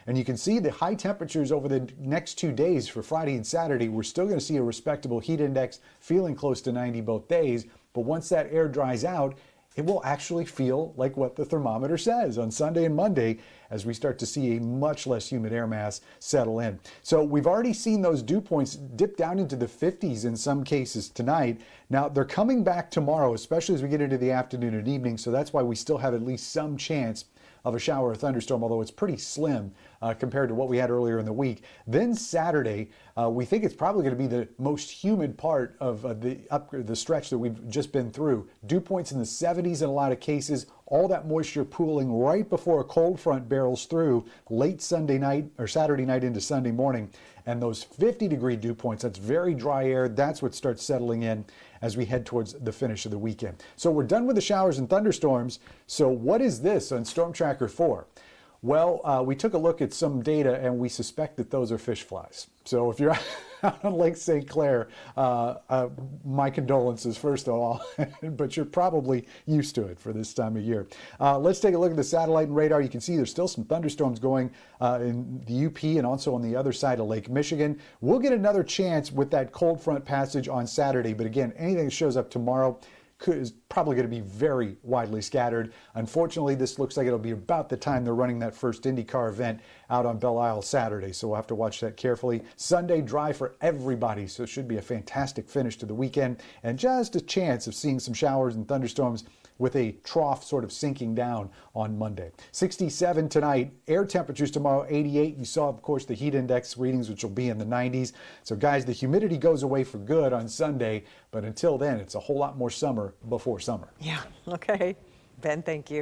And you can see the high temperatures over the next 2 days for Friday and Saturday. We're still going to see a respectable heat index feeling close to 90 both days. But once that air dries out, it will actually feel like what the thermometer says on Sunday and Monday as we start to see a much less humid air mass settle in. So we've already seen those dew points dip down into the 50s in some cases tonight. Now they're coming back tomorrow, especially as we get into the afternoon and evening. So that's why we still have at least some chance of a shower or thunderstorm, although it's pretty slim compared to what we had earlier in the week. Then Saturday, we think it's probably going to be the most humid part of the stretch that we've just been through. Dew points in the 70s in a lot of cases, all that moisture pooling right before a cold front barrels through late Sunday night or Saturday night into Sunday morning. And those 50-degree dew points, that's very dry air, that's what starts settling in as we head towards the finish of the weekend. So we're done with the showers and thunderstorms. So what is this on Storm Tracker 4? Well, we took a look at some data and we suspect that those are fish flies. So if you're out on Lake St. Clair, my condolences first of all, but you're probably used to it for this time of year. Let's take a look at the satellite and radar. You can see there's still some thunderstorms going in the UP and also on the other side of Lake Michigan. We'll get another chance with that cold front passage on Saturday, but again, anything that shows up tomorrow is probably going to be very widely scattered. Unfortunately, this looks like it'll be about the time they're running that first IndyCar event out on Belle Isle Saturday, so we'll have to watch that carefully. Sunday, dry for everybody, so it should be a fantastic finish to the weekend, and just a chance of seeing some showers and thunderstorms with a trough sort of sinking down on Monday. 67 tonight, air temperatures tomorrow 88. You saw, of course, the heat index readings, which will be in the 90s. So guys, the humidity goes away for good on Sunday, but until then, it's a whole lot more summer before summer. Yeah, okay. Ben, thank you.